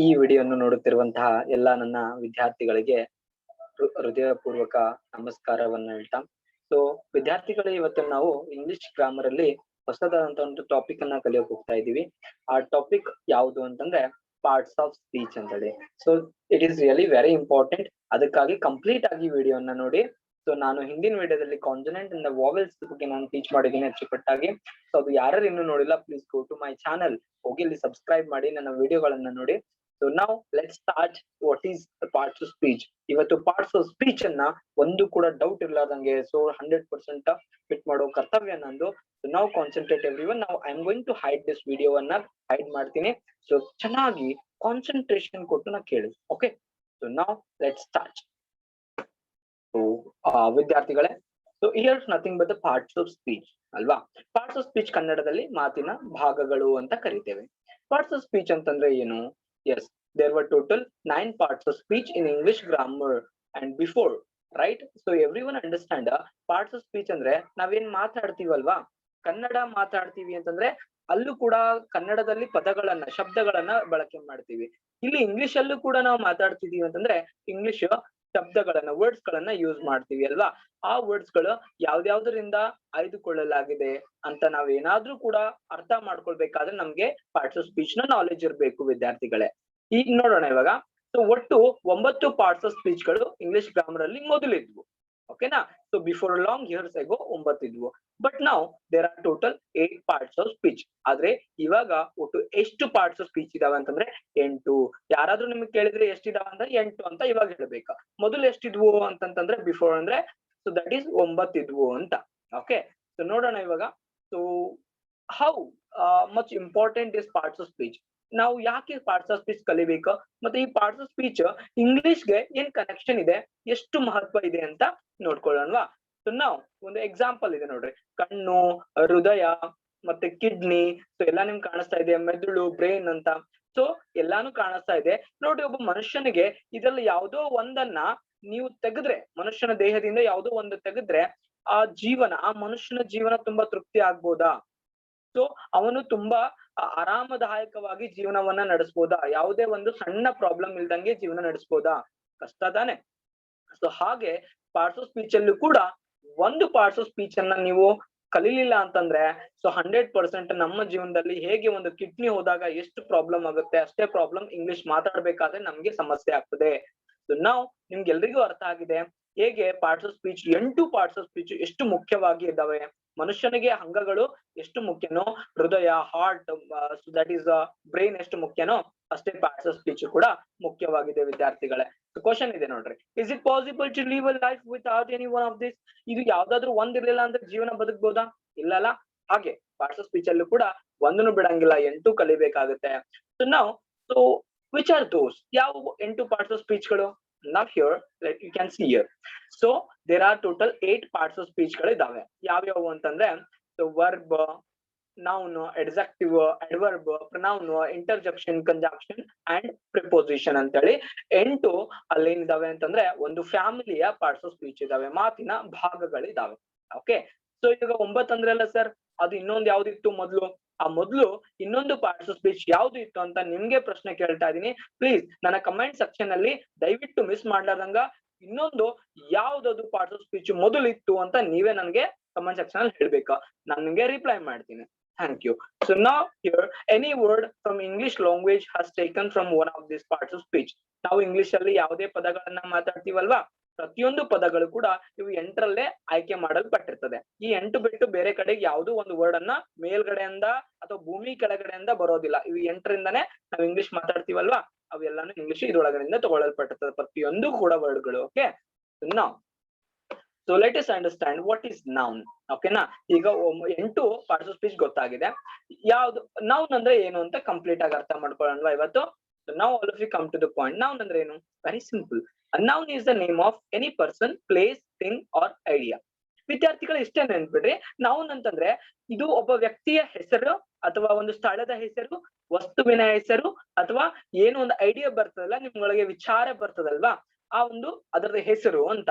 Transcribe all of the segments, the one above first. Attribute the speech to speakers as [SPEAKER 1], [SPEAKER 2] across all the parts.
[SPEAKER 1] ಈ ವಿಡಿಯೋವನ್ನು ನೋಡುತ್ತಿರುವಂತಹ ಎಲ್ಲಾ ನನ್ನ ವಿದ್ಯಾರ್ಥಿಗಳಿಗೆ ಹೃದಯಪೂರ್ವಕ ನಮಸ್ಕಾರವನ್ನ ಹೇಳ್ತಾ ಸೊ ವಿದ್ಯಾರ್ಥಿಗಳೇ ಇವತ್ತು ನಾವು ಇಂಗ್ಲಿಷ್ ಗ್ರಾಮರ್ ಅಲ್ಲಿ ಹೊಸದಾದಂತ ಒಂದು ಟಾಪಿಕ್ ಅನ್ನ ಕಲಿಯೋಕೆ ಹೋಗ್ತಾ ಇದೀವಿ. ಆ ಟಾಪಿಕ್ ಯಾವುದು ಅಂತಂದ್ರೆ ಪಾರ್ಟ್ಸ್ ಆಫ್ ಸ್ಪೀಚ್ ಅಂತ ಹೇಳಿ. So it is really very important. ಅದಕ್ಕಾಗಿ ಕಂಪ್ಲೀಟ್ ಆಗಿ ವಿಡಿಯೋನ ನೋಡಿ. ಸೊ ನಾನು ಹಿಂದಿನ ವಿಡಿಯೋದಲ್ಲಿ ಕಾನ್ಸನೆಂಟ್ ಅಂಡ್ ವಾವೆಲ್ಸ್ ಬಗ್ಗೆ ನಾನು ಟೀಚ್ ಮಾಡಿದ್ದೀನಿ ಅಚ್ಚುಕಟ್ಟಾಗಿ. ಸೊ ಅದು ಯಾರು ಇನ್ನೂ ನೋಡಿಲ್ಲ, please go to my channel, ಹೋಗಿ ಇಲ್ಲಿ ಸಬ್ಸ್ಕ್ರೈಬ್ ಮಾಡಿ, ನನ್ನ ವಿಡಿಯೋಗಳನ್ನ ನೋಡಿ. ಸೊ ನಾವು let's start. What is parts of speech? ಇವತ್ತು ಪಾರ್ಟ್ಸ್ ಆಫ್ ಸ್ಪೀಚ್ ಅನ್ನ ಒಂದು ಕೂಡ ಡೌಟ್ ಇರ್ಲಾರ್ದಂಗೆ ಸೊ 100% ಫಿಟ್ ಮಾಡೋ ಕರ್ತವ್ಯ ನಂದು. ಸೊ ನಾವು ಕಾನ್ಸಂಟ್ರೇಟ್ ಎವ್ರಿವನ್. ನಾವು I am going to hide this ವಿಡಿಯೋವನ್ನ ಹೈಡ್ ಮಾಡ್ತೀನಿ. ಸೊ ಚೆನ್ನಾಗಿ ಕಾನ್ಸಂಟ್ರೇಷನ್ ಕೊಟ್ಟು ನಾ ಕೇಳಿ. ಓಕೆ, ಸೊ ನಾವು ಲೆಟ್ಸ್ ಸ್ಟಾರ್ಟ್. ಸೊ ವಿದ್ಯಾರ್ಥಿಗಳೇ, so here's nothing but the parts of speech ಅಲ್ವಾ? ಪಾರ್ಟ್ಸ್ ಆಫ್ ಸ್ಪೀಚ್ ಕನ್ನಡದಲ್ಲಿ ಮಾತಿನ ಭಾಗಗಳು ಅಂತ ಕರಿತೇವೆ. ಪಾರ್ಟ್ಸ್ ಆಫ್ ಸ್ಪೀಚ್ ಅಂತಂದ್ರೆ ಏನು? Yes, there were total 9 parts of speech in English grammar and before, right? So everyone understand parts of speech ಅಂದ್ರೆ ನಾವೇನ್ ಮಾತಾಡ್ತೀವಲ್ವಾ, ಕನ್ನಡ ಮಾತಾಡ್ತೀವಿ ಅಂತಂದ್ರೆ ಅಲ್ಲೂ ಕೂಡ ಕನ್ನಡದಲ್ಲಿ ಪದಗಳನ್ನ ಶಬ್ದಗಳನ್ನ ಬಳಕೆ ಮಾಡ್ತೀವಿ. ಇಲ್ಲಿ ಇಂಗ್ಲಿಷ್ ಅಲ್ಲೂ ಕೂಡ ನಾವು ಮಾತಾಡ್ತಿದೀವಿ ಅಂತಂದ್ರೆ ಇಂಗ್ಲಿಷ್ ಶಬ್ದಗಳನ್ನ ವರ್ಡ್ಸ್ ಗಳನ್ನ ಯೂಸ್ ಮಾಡ್ತೀವಿ ಅಲ್ವಾ? ಆ ವರ್ಡ್ಸ್ ಗಳು ಯಾವ್ದ್ಯಾವ್ದರಿಂದ ಆಯ್ದುಕೊಳ್ಳಲಾಗಿದೆ ಅಂತ ನಾವೇನಾದ್ರೂ ಕೂಡ ಅರ್ಥ ಮಾಡ್ಕೊಳ್ಬೇಕಾದ್ರೆ ನಮ್ಗೆ ಪಾರ್ಟ್ಸ್ ಆಫ್ ಸ್ಪೀಚ್ ನ ನಾಲೆಜ್ ಇರ್ಬೇಕು ವಿದ್ಯಾರ್ಥಿಗಳೇ. ಈಗ ನೋಡೋಣ ಇವಾಗ. ಸೊ ಒಟ್ಟು 9 ಪಾರ್ಟ್ಸ್ ಆಫ್ ಸ್ಪೀಚ್ ಗಳು ಇಂಗ್ಲಿಷ್ ಗ್ರಾಮರ್ ಅಲ್ಲಿ ಮೊದಲಿದ್ವು. ಓಕೆನಾ? So before long years ago 9 ಇದ್ವು. ಬಟ್ ನಾವು there are total 8 parts of speech. ಆದ್ರೆ ಇವಾಗ ಒಟ್ಟು ಎಷ್ಟು ಪಾರ್ಟ್ಸ್ ಆಫ್ ಸ್ಪೀಚ್ ಇದಾವೆ ಅಂತಂದ್ರೆ 8. ಯಾರಾದ್ರೂ ನಿಮ್ಗೆ ಕೇಳಿದ್ರೆ ಎಷ್ಟಿದಾವ ಅಂದ್ರೆ 8 ಅಂತ ಇವಾಗ ಹೇಳ್ಬೇಕಾ. ಮೊದಲು ಎಷ್ಟಿದ್ವು ಅಂತಂತಂದ್ರೆ ಬಿಫೋರ್ ಅಂದ್ರೆ ಸೊ ದಟ್ ಈಸ್ 9 ಇದ್ವು ಅಂತ. ಓಕೆ, ಸೊ ನೋಡೋಣ ಇವಾಗ. So how much important is parts of speech? ನಾವು ಯಾಕೆ ಪಾರ್ಟ್ಸ್ ಆಫ್ ಸ್ಪೀಚ್ ಕಲಿಬೇಕು, ಮತ್ತೆ ಈ ಪಾರ್ಟ್ಸ್ ಆಫ್ ಸ್ಪೀಚ್ ಇಂಗ್ಲಿಷ್ಗೆ ಏನ್ ಕನೆಕ್ಷನ್ ಇದೆ, ಎಷ್ಟು ಮಹತ್ವ ಇದೆ ಅಂತ ನೋಡ್ಕೊಳ್ಳೋಣವಾ? ಸೊ ನಾವು ಒಂದು ಎಕ್ಸಾಂಪಲ್ ಇದೆ ನೋಡ್ರಿ. ಕಣ್ಣು, ಹೃದಯ, ಮತ್ತೆ ಕಿಡ್ನಿ, ಸೊ ಎಲ್ಲಾ ನಿಮ್ಗೆ ಕಾಣಿಸ್ತಾ ಇದೆ. ಮೆದುಳು, ಬ್ರೈನ್ ಅಂತ ಸೊ ಎಲ್ಲಾನು ಕಾಣಿಸ್ತಾ ಇದೆ ನೋಡ್ರಿ. ಒಬ್ಬ ಮನುಷ್ಯನಿಗೆ ಇದ್ರಲ್ಲಿ ಯಾವುದೋ ಒಂದನ್ನ ನೀವು ತೆಗೆದ್ರೆ, ಮನುಷ್ಯನ ದೇಹದಿಂದ ಯಾವುದೋ ಒಂದು ತೆಗೆದ್ರೆ ಆ ಮನುಷ್ಯನ ಜೀವನ ತುಂಬಾ ತೃಪ್ತಿ ಆಗ್ಬೋದಾ? ಸೊ ಅವನು ತುಂಬಾ ಆರಾಮದಾಯಕವಾಗಿ ಜೀವನವನ್ನ ನಡೆಸ್ಬೋದಾ? ಯಾವುದೇ ಒಂದು ಸಣ್ಣ ಪ್ರಾಬ್ಲಮ್ ಇಲ್ದಂಗೆ ಜೀವನ ನಡೆಸ್ಬೋದಾ? ಕಷ್ಟ ತಾನೆ. ಸೊ ಹಾಗೆ ಪಾರ್ಟ್ಸ್ ಆಫ್ ಸ್ಪೀಚ್ ಅಲ್ಲೂ ಕೂಡ ಒಂದು ಪಾರ್ಟ್ಸ್ ಆಫ್ ಸ್ಪೀಚ್ ಅನ್ನ ನೀವು ಕಲೀಲಿಲ್ಲ ಅಂತಂದ್ರೆ ಸೊ 100% ನಮ್ಮ ಜೀವನದಲ್ಲಿ ಹೇಗೆ ಒಂದು ಕಿಡ್ನಿ ಹೋದಾಗ ಎಷ್ಟು ಪ್ರಾಬ್ಲಮ್ ಆಗುತ್ತೆ, ಅಷ್ಟೇ ಪ್ರಾಬ್ಲಮ್ ಇಂಗ್ಲಿಷ್ ಮಾತಾಡ್ಬೇಕಾದ್ರೆ ನಮ್ಗೆ ಸಮಸ್ಯೆ ಆಗ್ತದೆ. ಸೊ ನಾವು ನಿಮ್ಗೆಲ್ರಿಗೂ ಅರ್ಥ ಆಗಿದೆ ಹೇಗೆ parts of speech, 8 parts of speech ಎಷ್ಟು ಮುಖ್ಯವಾಗಿ ಇದ್ದಾವೆ. ಮನುಷ್ಯನಿಗೆ ಅಂಗಗಳು ಎಷ್ಟು ಮುಖ್ಯನೋ, ಹೃದಯ, ಹಾರ್ಟ್, ದಟ್ ಈಸ್ ಬ್ರೈನ್ ಎಷ್ಟು ಮುಖ್ಯನೋ ಅಷ್ಟೇ ಪಾರ್ಟ್ಸ್ ಆಫ್ ಸ್ಪೀಚ್ ಕೂಡ ಮುಖ್ಯವಾಗಿದೆ ವಿದ್ಯಾರ್ಥಿಗಳೇ. ಕ್ವಶನ್ ಇದೆ ನೋಡ್ರಿ. Is it possible to live a life without any one of this? ಇದು ಯಾವ್ದಾದ್ರು ಒಂದಿರ್ಲಿಲ್ಲ ಅಂದ್ರೆ ಜೀವನ ಬದುಕ್ಬೋದಾ? ಇಲ್ಲಲ್ಲ. ಹಾಗೆ ಪಾರ್ಟ್ಸ್ ಆಫ್ ಸ್ಪೀಚ್ ಅಲ್ಲೂ ಕೂಡ ಒಂದನ್ನು ಬಿಡಂಗಿಲ್ಲ, 8 ಕಲಿಬೇಕಾಗುತ್ತೆ. ಸೊ ನಾವು ಸೊ ವಿಚ್ ಆರ್ ದೋಸ್? ಯಾವ 8 ಪಾರ್ಟ್ಸ್ ಆಫ್ ಸ್ಪೀಚ್ ಗಳು? Now here, like you can see here. So there are total 8 parts of speech ಗಳು ಇದಾವೆ. ಯಾವ್ಯಾವು ಅಂತಂದ್ರೆ so verb, noun, adjective, adverb, pronoun, interjection, conjunction and preposition ಅಂತ ಹೇಳಿ 8 ಅಲ್ಲೇನಿದಾವೆ ಅಂತಂದ್ರೆ ಒಂದು ಫ್ಯಾಮಿಲಿಯ ಪಾರ್ಟ್ಸ್ ಆಫ್ ಸ್ಪೀಚ್ ಇದಾವೆ, ಮಾತಿನ ಭಾಗಗಳಿದಾವೆ. ಓಕೆ, ಸೊ ಈಗ 9 ಅಂದ್ರಲ್ಲ ಸರ್, ಅದು ಇನ್ನೊಂದು ಯಾವ್ದಿತ್ತು ಮೊದ್ಲು? ಆ ಮೊದ್ಲು ಇನ್ನೊಂದು ಪಾರ್ಟ್ಸ್ ಆಫ್ ಸ್ಪೀಚ್ ಯಾವ್ದು ಇತ್ತು ಅಂತ ನಿಮ್ಗೆ ಪ್ರಶ್ನೆ ಕೇಳ್ತಾ ಇದೀನಿ. ಪ್ಲೀಸ್ ನನ್ನ ಕಮೆಂಟ್ ಸೆಕ್ಷನ್ ಅಲ್ಲಿ ದಯವಿಟ್ಟು ಮಿಸ್ ಮಾಡ್ಲಾರ್ದಂಗ ಇನ್ನೊಂದು ಯಾವ್ದದು ಪಾರ್ಟ್ಸ್ ಆಫ್ ಸ್ಪೀಚ್ ಮೊದಲು ಇತ್ತು ಅಂತ ನೀವೇ ನನಗೆ ಕಮೆಂಟ್ ಸೆಕ್ಷನ್ ಅಲ್ಲಿ ಹೇಳ್ಬೇಕಾ, ನಾನು ನಿಮ್ಗೆ ರಿಪ್ಲೈ ಮಾಡ್ತೀನಿ. Thank you. So now here any word from English language has taken from one of this parts of speech. ನಾವು ಇಂಗ್ಲಿಷ್ ಅಲ್ಲಿ ಯಾವುದೇ ಪದಗಳನ್ನ ಮಾತಾಡ್ತೀವಲ್ವಾ, ಪ್ರತಿಯೊಂದು ಪದಗಳು ಕೂಡ ಇವು 8ರಲ್ಲೇ ಆಯ್ಕೆ ಮಾಡಲ್ಪಟ್ಟಿರ್ತದೆ. ಈ 8 ಬಿಟ್ಟು ಬೇರೆ ಕಡೆಗೆ ಯಾವುದೋ ಒಂದು ವರ್ಡ್ ಅನ್ನ ಮೇಲ್ಗಡೆಯಿಂದ ಅಥವಾ ಭೂಮಿ ಕೆಳಗಡೆಯಿಂದ ಬರೋದಿಲ್ಲ. ಇವು 8ರಿಂದಾನೇ ನಾವು ಇಂಗ್ಲಿಷ್ ಮಾತಾಡ್ತೀವಲ್ವಾ, ಅವೆಲ್ಲಾನು ಇಂಗ್ಲಿಷ್ ಇದ್ರೊಳಗಡೆಯಿಂದ ತಗೊಳ್ಳಲ್ಪಟ್ಟಿರ್ತದೆ ಪ್ರತಿಯೊಂದು ಕೂಡ ವರ್ಡ್ಗಳು. ಓಕೆ, ನಾವು so let us understand what is noun. ಓಕೆನಾ? ಈಗ 8 ಪಾರ್ಟ್ಸ್ ಆಫ್ ಸ್ಪೀಚ್ ಗೊತ್ತಾಗಿದೆ. ಯಾವ್ದು ನೌನ್ ಅಂದ್ರೆ ಏನು ಅಂತ ಕಂಪ್ಲೀಟ್ ಆಗಿ ಅರ್ಥ ಮಾಡ್ಕೊಳ್ಳೋಣ ಇವತ್ತು. Now all of you come to the point. Noun ಅಂದ್ರೆ ಏನು? Very simple. A noun is the name of any person, place, thing or idea. ವಿದ್ಯಾರ್ಥಿಗಳು ಇಷ್ಟೇ ನೆನ್ಪಿಡ್ರಿ. ನೌನ್ ಅಂತಂದ್ರೆ ಇದು ಒಬ್ಬ ವ್ಯಕ್ತಿಯ ಹೆಸರು ಅಥವಾ ಒಂದು ಸ್ಥಳದ ಹೆಸರು, ವಸ್ತುವಿನ ಹೆಸರು, ಅಥವಾ ಏನು ಒಂದು ಐಡಿಯಾ ಬರ್ತದಲ್ಲ, ನಿಮ್ಗಳಿಗೆ ವಿಚಾರ ಬರ್ತದಲ್ವಾ, ಆ ಒಂದು ಅದರದ ಹೆಸರು ಅಂತ.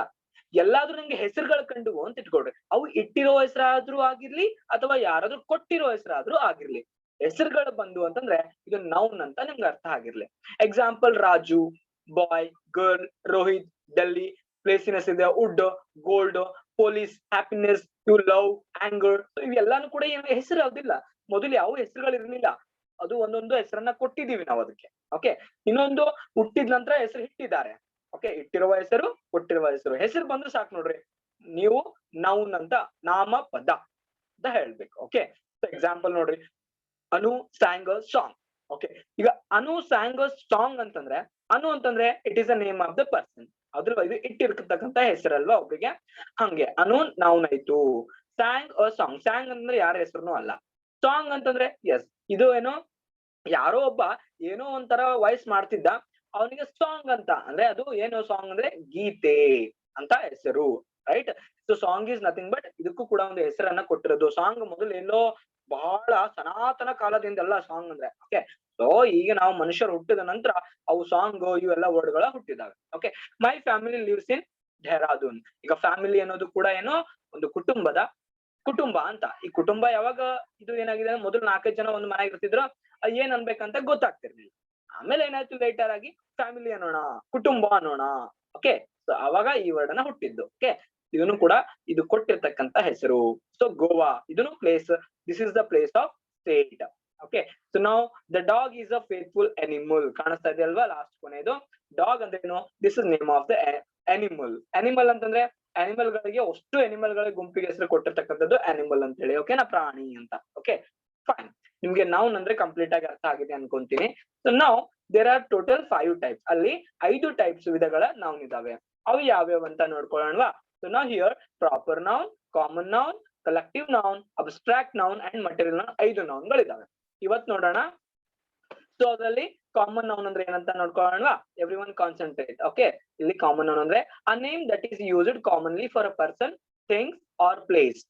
[SPEAKER 1] ಎಲ್ಲಾದ್ರೂ ನಿಮ್ಗೆ ಹೆಸರುಗಳು ಕಂಡುವು ಅಂತ ಇಟ್ಕೊಳ್ರಿ. ಅವು ಇಟ್ಟಿರೋ ಹೆಸರಾದ್ರೂ ಆಗಿರ್ಲಿ ಅಥವಾ ಯಾರಾದ್ರೂ ಕೊಟ್ಟಿರೋ ಹೆಸರಾದ್ರೂ ಆಗಿರ್ಲಿ, ಹೆಸರುಗಳು ಬಂದು ಅಂತಂದ್ರೆ ಇದು ನೌನ್ ಅಂತ ನಿಮ್ಗೆ ಅರ್ಥ ಆಗಿರ್ಲಿ. Example Raju, boy, girl, Rohit, Delhi, ಪ್ಲೇಸಿನೆಸ್ ಇದೆ, wood, gold, police, happiness, you love, anger. ಇವೆಲ್ಲಾನು ಕೂಡ ಏನು ಹೆಸರು ಯಾವ್ದಿಲ್ಲ, ಮೊದಲು ಯಾವ ಹೆಸರುಗಳು ಇರ್ಲಿಲ್ಲ, ಅದು ಒಂದೊಂದು ಹೆಸರನ್ನ ಕೊಟ್ಟಿದೀವಿ ನಾವು ಅದಕ್ಕೆ. ಓಕೆ, ಇನ್ನೊಂದು ಹುಟ್ಟಿದ ನಂತರ ಹೆಸರು ಇಟ್ಟಿದ್ದಾರೆ. ಓಕೆ, ಇಟ್ಟಿರುವ ಹೆಸರು, ಕೊಟ್ಟಿರುವ ಹೆಸರು, ಹೆಸರು ಬಂದ್ರೆ ಸಾಕು ನೋಡ್ರಿ, ನೀವು ನೌನ್ ಅಂತ ನಾಮಪದ ಅಂತ ಹೇಳ್ಬೇಕು. ಓಕೆ, ಎಕ್ಸಾಂಪಲ್ ನೋಡ್ರಿ, ಅನು ಸ್ಯಾಂಗ್ ಅ ಸಾಂಗ್. ಓಕೆ, ಈಗ ಅನು ಸ್ಯಾಂಗ್ ಅ ಸಾಂಗ್ ಅಂತಂದ್ರೆ, ಅನು ಅಂತಂದ್ರೆ it is a name of the person, ಅದ್ರ ಇದು ಇಟ್ಟಿರ್ತಕ್ಕಂತ ಹೆಸರಲ್ವಾ ಒಬ್ರಿಗೆ, ಹಂಗೆ ಅನು ನೌನ್ ಆಯ್ತು. ಸ್ಯಾಂಗ್ ಅ ಸಾಂಗ್, ಸ್ಯಾಂಗ್ ಅಂದ್ರೆ ಯಾರ ಹೆಸರುನು ಅಲ್ಲ. ಸಾಂಗ್ ಅಂತಂದ್ರೆ ಎಸ್, ಇದು ಏನೋ ಯಾರೋ ಒಬ್ಬ ಏನೋ ಒಂಥರ ವಾಯ್ಸ್ ಮಾಡ್ತಿದ್ದ, ಅವನಿಗೆ ಸಾಂಗ್ ಅಂತ ಅಂದ್ರೆ ಅದು ಏನು ಸಾಂಗ್ ಅಂದ್ರೆ ಗೀತೆ ಅಂತ ಹೆಸರು, right. So song is nothing but ಇದಕ್ಕೂ ಕೂಡ ಒಂದು ಹೆಸರನ್ನ ಕೊಟ್ಟಿರೋದು. ಸಾಂಗ್ ಮೊದಲು ಎಲ್ಲೋ ಬಹಳ ಸನಾತನ ಕಾಲದಿಂದಲ್ಲ ಸಾಂಗ್ ಅಂದ್ರೆ. ಓಕೆ, ಸೊ ಈಗ ನಾವು ಮನುಷ್ಯರು ಹುಟ್ಟಿದ ನಂತರ ಅವು ಸಾಂಗ್ ಇವೆಲ್ಲ ವರ್ಡ್ಗಳ ಹುಟ್ಟಿದಾವೆ. Okay, my family lives in Dehradun. ಈಗ ಫ್ಯಾಮಿಲಿ ಅನ್ನೋದು ಕೂಡ ಏನೋ ಒಂದು ಕುಟುಂಬ ಅಂತ. ಈ ಕುಟುಂಬ ಯಾವಾಗ ಇದು ಏನಾಗಿದೆ, ಮೊದಲು 4 ಜನ ಒಂದು ಮನೆಗೆ ಇರ್ತಿದ್ರು, ಏನ್ ಅನ್ಬೇಕಂತ ಗೊತ್ತಾಗ್ತಿರ್ಲಿಲ್ಲ. ಆಮೇಲೆ ಏನಾಯ್ತು, ಲೇಟರ್ ಆಗಿ ಫ್ಯಾಮಿಲಿ ಅನ್ನೋಣ, ಕುಟುಂಬ ಅನ್ನೋಣ. ಓಕೆ, ಸೊ ಅವಾಗ ಈ ವರ್ಡ್ ಅನ್ನ ಹುಟ್ಟಿದ್ದು. ಓಕೆ, ಇದನ್ನು ಕೂಡ ಇದು ಕೊಟ್ಟಿರ್ತಕ್ಕಂತ ಹೆಸರು. ಸೊ ಗೋವಾ, ಇದನ್ನು place, this is the place of state. Okay, so ನಾವು the dog is a faithful animal. ಕಾಣಿಸ್ತಾ ಇದೆ ಅಲ್ವಾ ಲಾಸ್ಟ್ ಕೊನೆದು, ಡಾಗ್ ಅಂದ್ರೆ ಏನು, this is name of the animal. Animal ಅಂತಂದ್ರೆ ಅನಿಮಲ್ ಗಳಿಗೆ ಅಷ್ಟು ಅನಿಮಲ್ ಗಳ ಗುಂಪಿಗೆ ಹೆಸರು ಕೊಟ್ಟಿರ್ತಕ್ಕಂಥದ್ದು ಅನಿಮಲ್ ಅಂತ ಹೇಳಿ. ಓಕೆನಾ, ಪ್ರಾಣಿ ಅಂತ. Okay, fine. ನಿಮ್ಗೆ ನೌನ್ ಅಂದ್ರೆ ಕಂಪ್ಲೀಟ್ ಆಗಿ ಅರ್ಥ ಆಗಿದೆ ಅನ್ಕೊಂತೀನಿ. So now there are total 5 types. ಅಲ್ಲಿ 5 ಟೈಪ್ಸ್ ವಿಧಗಳ ನೌನ್ ಇದಾವೆ. ಅವು ಯಾವ್ಯಾವ ಅಂತ ನೋಡ್ಕೊಳ್ಳೋಣವಾ. So now here proper noun, common noun, collective noun, abstract noun and material noun, 5 ನೌನ್ಗಳಿದಾವೆ ಇವತ್ ನೋಡೋಣ. ಸೊ ಅದರಲ್ಲಿ ಕಾಮನ್ ನೌನ್ ಅಂದ್ರೆ ಏನಂತ ನೋಡ್ಕೊಳ್ಳೋಣವಾ. Everyone concentrate. ಓಕೆ, ಇಲ್ಲಿ ಕಾಮನ್ ನೌನ್ ಅಂದ್ರೆ a name that is used commonly for a person, things are place.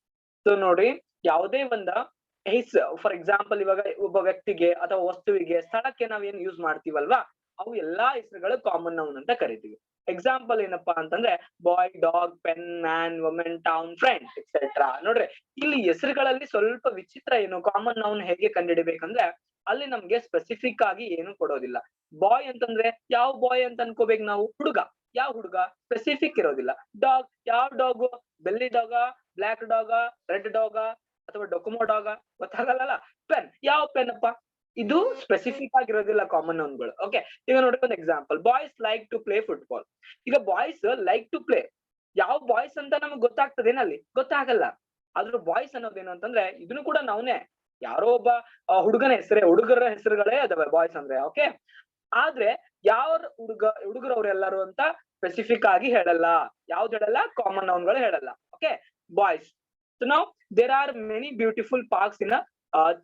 [SPEAKER 1] So ನೋಡ್ರಿ, ಯಾವುದೇ ಒಂದ ಫಾರ್ ಎಕ್ಸಾಂಪಲ್ ಇವಾಗ ಒಬ್ಬ ವ್ಯಕ್ತಿಗೆ ಅಥವಾ ವಸ್ತುವಿಗೆ, ಸ್ಥಳಕ್ಕೆ ನಾವೇನ್ ಯೂಸ್ ಮಾಡ್ತೀವಲ್ವಾ, ಅವು ಎಲ್ಲಾ ಹೆಸರುಗಳು ಕಾಮನ್ ನೌನ್ ಅಂತ ಕರಿತೀವಿ. ಎಕ್ಸಾಂಪಲ್ ಏನಪ್ಪಾ ಅಂತಂದ್ರೆ boy, dog, pen, man, women, town, friend etcetera. ನೋಡ್ರಿ, ಇಲ್ಲಿ ಹೆಸರುಗಳಲ್ಲಿ ಸ್ವಲ್ಪ ವಿಚಿತ್ರ ಏನು, ಕಾಮನ್ ನೌನ್ ಹೇಗೆ ಕಂಡುಹಿಡಿಬೇಕಂದ್ರೆ ಅಲ್ಲಿ ನಮ್ಗೆ ಸ್ಪೆಸಿಫಿಕ್ ಆಗಿ ಏನು ಕೊಡೋದಿಲ್ಲ. ಬಾಯ್ ಅಂತಂದ್ರೆ ಯಾವ ಬಾಯ್ ಅಂತ ಅನ್ಕೋಬೇಕು ನಾವು, ಹುಡುಗ, ಯಾವ ಹುಡುಗ ಸ್ಪೆಸಿಫಿಕ್ ಇರೋದಿಲ್ಲ. ಡಾಗ್, ಯಾವ ಡಾಗು, ಬೆಲ್ಲಿ ಡಾಗ, ಬ್ಲಾಕ್ ಡಾಗ, ರೆಡ್ ಡಾಗ ಅಥವಾ ಡೊಕೊಮೋ ಡಾಗ, ಗೊತ್ತಾಗಲ್ಲ. ಪೆನ್, ಯಾವ ಪೆನ್ ಅಪ್ಪ, ಇದು ಸ್ಪೆಸಿಫಿಕ್ ಆಗಿರೋದಿಲ್ಲ ಕಾಮನ್ ನೌನ್ಗಳು. ಓಕೆ, ಈಗ ನೋಡಿ ಒಂದು example, boys like to play football. ಈಗ ಬಾಯ್ಸ್ ಲೈಕ್ ಟು ಪ್ಲೇ, ಯಾವ ಬಾಯ್ಸ್ ಅಂತ ನಮ್ಗೆ ಗೊತ್ತಾಗ್ತದೇನಲ್ಲಿ, ಗೊತ್ತಾಗಲ್ಲ. ಆದ್ರೂ ಬಾಯ್ಸ್ ಅನ್ನೋದೇನು ಅಂತಂದ್ರೆ ಇದನ್ನು ಕೂಡ ನಾವ್ನೇ, ಯಾರೋ ಒಬ್ಬ ಹುಡುಗನ ಹೆಸರೇ, ಹುಡುಗರ ಹೆಸರುಗಳೇ ಅದಾವೆ ಬಾಯ್ಸ್ ಅಂದ್ರೆ. ಓಕೆ, ಆದ್ರೆ ಯಾವ ಹುಡುಗರವ್ರೆಲ್ಲಾರು ಅಂತ ಸ್ಪೆಸಿಫಿಕ್ ಆಗಿ ಹೇಳಲ್ಲ. ಯಾವ್ದು ಹೇಳಲ್ಲ, ಕಾಮನ್ ನೌನ್ಗಳು ಹೇಳಲ್ಲ. Okay, boys. So now there are many beautiful parks in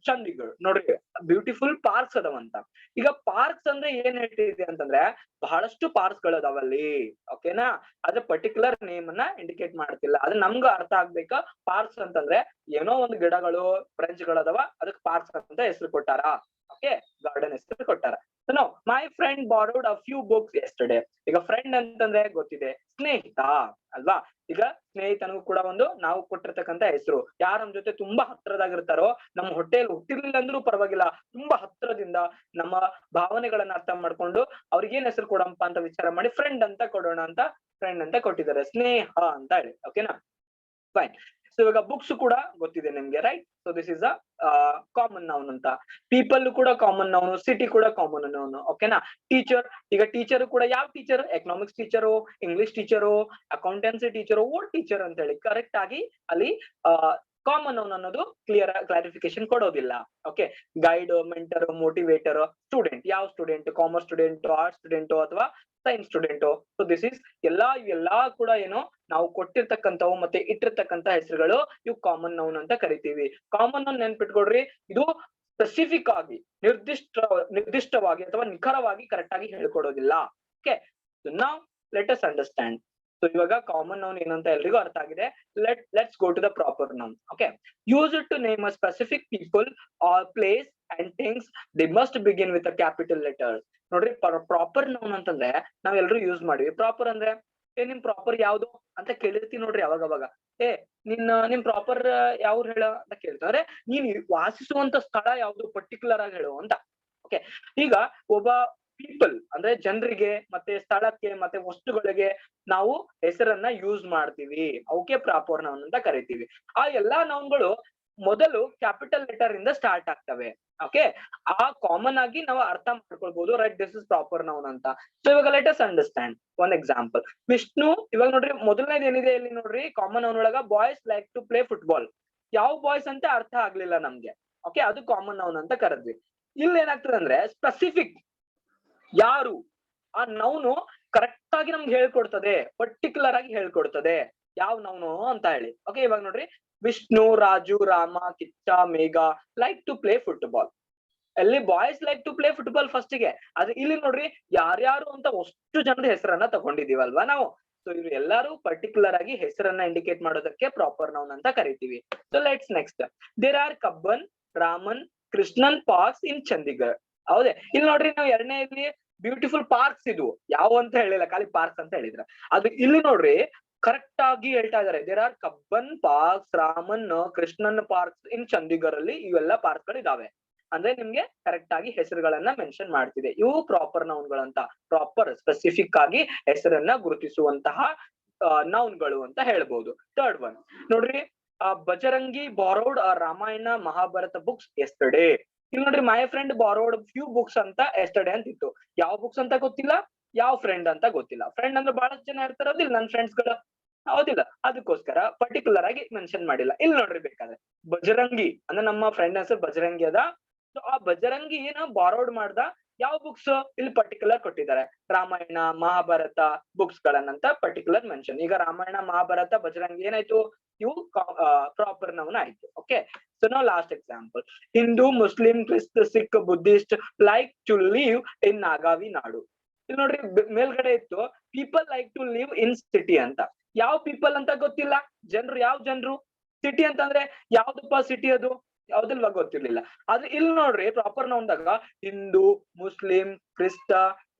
[SPEAKER 1] Chandigarh. ನೋಡ್ರಿ, ಬ್ಯೂಟಿಫುಲ್ ಪಾರ್ಕ್ಸ್ ಅದಾವಂತ. ಈಗ ಪಾರ್ಕ್ಸ್ ಅಂದ್ರೆ ಏನ್ ಹೇಳ್ತಿದೆ ಅಂತಂದ್ರೆ ಬಹಳಷ್ಟು ಪಾರ್ಕ್ಸ್ ಗಳು ಅದಾವಲ್ಲಿ. ಓಕೆನಾ, ಅದ್ರ ಪರ್ಟಿಕ್ಯುಲರ್ ನೇಮ್ ಅನ್ನ ಇಂಡಿಕೇಟ್ ಮಾಡ್ತಿಲ್ಲ. ಅದು ನಮ್ಗ ಅರ್ಥ ಆಗ್ಬೇಕಾ. ಪಾರ್ಕ್ಸ್ ಅಂತಂದ್ರೆ ಏನೋ ಒಂದು ಗಿಡಗಳು, ಬ್ರಾಂಚ್ಗಳು ಅದಾವ, ಅದಕ್ಕೆ ಪಾರ್ಕ್ಸ್ ಅಂತ ಹೆಸರು ಕೊಟ್ಟಾರ. ಓಕೆ, ಗಾರ್ಡನ್ ಹೆಸರು ಕೊಟ್ಟಾರ. No my friend borrowed a few books yesterday. ಈಗ ಫ್ರೆಂಡ್ ಅಂತಂದ್ರೆ ಗೊತ್ತಿದೆ, ಸ್ನೇಹಿತ ಅಲ್ವಾ. ಈಗ ಸ್ನೇಹಿತನಿಗೂ ಕೂಡ ಒಂದು ನಾವು ಕೊಟ್ಟಿರ್ತಕ್ಕಂತ ಹೆಸರು. ಯಾರ ನಮ್ ಜೊತೆ ತುಂಬಾ ಹತ್ರದಾಗಿರ್ತಾರೋ, ನಮ್ಮ ಹೊಟ್ಟೆಯಲ್ಲಿ ಹುಟ್ಟಿರ್ಲಿಲ್ಲ ಅಂದ್ರೂ ಪರವಾಗಿಲ್ಲ, ತುಂಬಾ ಹತ್ರದಿಂದ ನಮ್ಮ ಭಾವನೆಗಳನ್ನ ಅರ್ಥ ಮಾಡ್ಕೊಂಡು ಅವ್ರಿಗೆ ಏನ್ ಹೆಸರು ಕೊಡಂಪ ಅಂತ ವಿಚಾರ ಮಾಡಿ ಫ್ರೆಂಡ್ ಅಂತ ಕೊಡೋಣ ಅಂತ ಫ್ರೆಂಡ್ ಅಂತ ಕೊಟ್ಟಿದ್ದಾರೆ, ಸ್ನೇಹ ಅಂತ ಹೇಳಿ. ಓಕೆನಾ, ಫೈನ್. ಸೊ ಇವಾಗ ಬುಕ್ಸ್ ಕೂಡ ಗೊತ್ತಿದೆ ನಿಮ್ಗೆ, right. So this is a common noun ಅಂತ. ಪೀಪಲ್ ಕೂಡ ಕಾಮನ್ ನೌನ್, ಸಿಟಿ ಕೂಡ ಕಾಮನ್ ನೌನ್. ಓಕೆನಾ, ಟೀಚರ್, ಈಗ ಟೀಚರ್ ಕೂಡ ಯಾವ teacher, economics teacher, English teacher, accountancy teacher, old teacher ಅಂತ ಹೇಳಿ ಕರೆಕ್ಟ್ ಆಗಿ ಅಲ್ಲಿ ಕಾಮನ್ ನೌನ್ ಅನ್ನೋದು ಕ್ಲಾರಿಫಿಕೇಶನ್ ಕೊಡೋದಿಲ್ಲ. Okay, guide, mentor, motivator, student, ಯಾವ student, commerce student, arts student ಅಥವಾ science student. So this is ಎಲ್ಲಾ ಕೂಡ ಏನು ನಾವು ಕೊಟ್ಟಿರ್ತಕ್ಕಂಥವು ಮತ್ತೆ ಇಟ್ಟಿರ್ತಕ್ಕಂಥ ಹೆಸರುಗಳು, ಇವು ಕಾಮನ್ ನೌನ್ ಅಂತ ಕರಿತೀವಿ. ಕಾಮನ್ ನೌನ್ ನೆನ್ಪಿಟ್ಕೊಡ್ರಿ, ಇದು ಸ್ಪೆಸಿಫಿಕ್ ಆಗಿ ನಿರ್ದಿಷ್ಟವಾಗಿ ಅಥವಾ ನಿಖರವಾಗಿ ಕರೆಕ್ಟ್ ಆಗಿ ಹೇಳ್ಕೊಡೋದಿಲ್ಲ. ಓಕೆ, ನಾವ್ ಲೆಟ್ ಅಸ್ ಅಂಡರ್ಸ್ಟ್ಯಾಂಡ್. ಸೊ ಇವಾಗ ಕಾಮನ್ ನೌನ್ ಏನಂತ ಎಲ್ರಿಗೂ ಅರ್ಥ ಆಗಿದೆ. Let's go to the proper noun. Okay, use it to name a specific people or place and things. They must begin with a capital letter. ನೋಡ್ರಿ, proper noun ಅಂತಂದ್ರೆ ನಾವ್ ಎಲ್ರು use ಮಾಡಿವಿ. ಪ್ರಾಪರ್ ಅಂದ್ರೆ ನಿಮ್ ಪ್ರಾಪರ್ ಯಾವ್ದು ಅಂತ ಕೇಳಿರ್ತೀನಿ ನೋಡ್ರಿ ಅವಾಗ ನಿಮ್ ಪ್ರಾಪರ್ ಯಾವ್ರು ಹೇಳ ಅಂತ ಕೇಳ್ತಾರೆ. ನೀನ್ ವಾಸಿಸುವಂತ ಸ್ಥಳ ಯಾವ್ದು ಪರ್ಟಿಕ್ಯುಲರ್ ಆಗಿ ಹೇಳು ಅಂತ. ಓಕೆ, ಈಗ ಒಬ್ಬ ಪೀಪಲ್ ಅಂದ್ರೆ ಜನರಿಗೆ ಮತ್ತೆ ಸ್ಥಳಕ್ಕೆ ಮತ್ತೆ ವಸ್ತುಗಳಿಗೆ ನಾವು ಹೆಸರನ್ನ ಯೂಸ್ ಮಾಡ್ತೀವಿ, ಅವಕ್ಕೆ ಪ್ರಾಪರ್ ನೌನ್ ಅಂತ ಕರಿತೀವಿ. ಆ ಎಲ್ಲಾ ನೌನ್ಗಳು ಮೊದಲು ಕ್ಯಾಪಿಟಲ್ ಲೆಟರ್ ಇಂದ ಸ್ಟಾರ್ಟ್ ಆಗ್ತವೆ. ಓಕೆ, ಆ ಕಾಮನ್ ಆಗಿ ನಾವು ಅರ್ಥ ಮಾಡ್ಕೊಳ್ಬಹುದು, right, this is proper noun ಅಂತ. ಸೊ ಇವಾಗ let us understand one example. Vishnu, ಇವಾಗ ನೋಡ್ರಿ ಮೊದಲನೇದು ಏನಿದೆ ಇಲ್ಲಿ ನೋಡ್ರಿ, ಕಾಮನ್ ನೌನ್ ಒಳಗ boys like to play football. ಯಾವ ಬಾಯ್ಸ್ ಅಂತ ಅರ್ಥ ಆಗ್ಲಿಲ್ಲ ನಮ್ಗೆ. ಓಕೆ, ಅದು ಕಾಮನ್ ನೌನ್ ಅಂತ ಕರೆದ್ವಿ. ಇಲ್ಲಿ ಏನಾಗ್ತದೆ ಅಂದ್ರೆ ಸ್ಪೆಸಿಫಿಕ್ ಯಾರು, ಆ ನೌನು ಕರೆಕ್ಟ್ ಆಗಿ ನಮ್ಗೆ ಹೇಳ್ಕೊಡ್ತದೆ, ಪರ್ಟಿಕ್ಯುಲರ್ ಆಗಿ ಹೇಳ್ಕೊಡ್ತದೆ ಯಾವ ನೌನು ಅಂತ ಹೇಳಿ. ಓಕೆ, ಇವಾಗ ನೋಡ್ರಿ, Vishnu, Raju, Rama, Kichcha, Megha like to play football. ಅಲ್ಲಿ boys like to play football first ಗೆ. ಅದು ಇಲ್ಲಿ ನೋಡ್ರಿ ಯಾರ್ಯಾರು ಅಂತ ಅಷ್ಟು ಜನರ ಹೆಸರನ್ನ ತಗೊಂಡಿದೀವಲ್ವಾ ನಾವು. ಸೊ ಇವ್ರು ಎಲ್ಲಾರು ಪರ್ಟಿಕ್ಯುಲರ್ ಆಗಿ ಹೆಸರನ್ನ ಇಂಡಿಕೇಟ್ ಮಾಡೋದಕ್ಕೆ ಪ್ರಾಪರ್ ನೌನ್ ಅಂತ ಕರಿತೀವಿ. So let's next. There are Cubbon, Raman, Krishnan parks in Chandigarh. ಹೌದೇ, ಇಲ್ಲಿ ನೋಡ್ರಿ ನಾವು ಎರಡನೇ ಇಲ್ಲಿ ಬ್ಯೂಟಿಫುಲ್ ಪಾರ್ಕ್ಸ್ ಇದು ಯಾವ ಅಂತ ಹೇಳಿಲ್ಲ, ಖಾಲಿ ಪಾರ್ಕ್ಸ್ ಅಂತ ಹೇಳಿದ್ರ. ಅದು ಇಲ್ಲಿ ನೋಡ್ರಿ ಕರೆಕ್ಟ್ ಆಗಿ ಹೇಳ್ತಾ ಇದಾರೆ. There are Cubbon parks, Raman, Krishnan parks in Chandigarh ಅಲ್ಲಿ ಇವೆಲ್ಲ ಪಾರ್ಕ್ ಗಳು ಇದಾವೆ. ಅಂದ್ರೆ ನಿಮ್ಗೆ ಕರೆಕ್ಟ್ ಆಗಿ ಹೆಸರುಗಳನ್ನ ಮೆನ್ಷನ್ ಮಾಡ್ತಿದೆ. ಇವು ಪ್ರಾಪರ್ ನೌನ್ಗಳಂತ, ಪ್ರಾಪರ್ ಸ್ಪೆಸಿಫಿಕ್ ಆಗಿ ಹೆಸರನ್ನ ಗುರುತಿಸುವಂತಹ ನೌನ್ಗಳು ಅಂತ ಹೇಳ್ಬಹುದು. ಥರ್ಡ್ ಒನ್ ನೋಡ್ರಿ, Bajrangi borrowed Ramayana Mahabharata books yesterday. ಇಲ್ಲಿ ನೋಡ್ರಿ, my friend borrowed few books ಅಂತ ಎಸ್ಟರ್ಡೇ ಅಂತ ಇತ್ತು. ಯಾವ ಬುಕ್ಸ್ ಅಂತ ಗೊತ್ತಿಲ್ಲ, ಯಾವ ಫ್ರೆಂಡ್ ಅಂತ ಗೊತ್ತಿಲ್ಲ. ಫ್ರೆಂಡ್ ಅಂದ್ರೆ ಬಹಳಷ್ಟು ಜನ ಇರ್ತಾರ, ಹೌದಿಲ್ಲ, ನನ್ ಫ್ರೆಂಡ್ಸ್ ಗಳು, ಹೌದಿಲ್ಲ, ಅದಕ್ಕೋಸ್ಕರ ಪರ್ಟಿಕ್ಯುಲರ್ ಆಗಿ ಮೆನ್ಷನ್ ಮಾಡಿಲ್ಲ. ಇಲ್ಲಿ ನೋಡ್ರಿ ಬೇಕಾದ್ರೆ ಬಜರಂಗಿ ಅಂದ್ರೆ ನಮ್ಮ ಫ್ರೆಂಡ್ ಹೆಸರು ಬಜರಂಗಿ ಅದ. ಸೊ ಆ ಬಜರಂಗಿ ಏನ ಬಾರೋಡ್ ಮಾಡ್ದ, ಯಾವ ಬುಕ್ಸ್ ಇಲ್ಲಿ ಪರ್ಟಿಕ್ಯುಲರ್ ಕೊಟ್ಟಿದ್ದಾರೆ, ರಾಮಾಯಣ ಮಹಾಭಾರತ ಬುಕ್ಸ್ ಗಳನ್ನಂತ ಪರ್ಟಿಕ್ಯುಲರ್ ಮೆನ್ಷನ್. ಈಗ ರಾಮಾಯಣ ಮಹಾಭಾರತ ಬಜರಂಗಿ ಏನಾಯ್ತು, ಇವು ಪ್ರಾಪರ್ ನೌನ್ ಆಯ್ತು. ಓಕೆ, ಸೊ ನಾವು ಲಾಸ್ಟ್ ಎಕ್ಸಾಂಪಲ್. ಹಿಂದೂ, ಮುಸ್ಲಿಂ, ಕ್ರಿಸ್ತ, Sikh, Buddhist like to live in ನಾಗಾವಿ ನಾಡು. ಇಲ್ಲಿ ನೋಡ್ರಿ ಮೇಲ್ಗಡೆ ಇತ್ತು people like to live in city ಅಂತ. ಯಾವ ಪೀಪಲ್ ಅಂತ ಗೊತ್ತಿಲ್ಲ, ಜನರು, ಯಾವ ಜನರು. ಸಿಟಿ ಅಂತಂದ್ರೆ ಯಾವ್ದಪ್ಪ ಸಿಟಿ, ಅದು ಯಾವ್ದಿಲ್ವಾ ಗೊತ್ತಿರ್ಲಿಲ್ಲ. ಆದ್ರೆ ಇಲ್ಲಿ ನೋಡ್ರಿ ಪ್ರಾಪರ್ ನೌನ್ದಾಗ ಹಿಂದೂ, ಮುಸ್ಲಿಂ, ಕ್ರಿಸ್ತ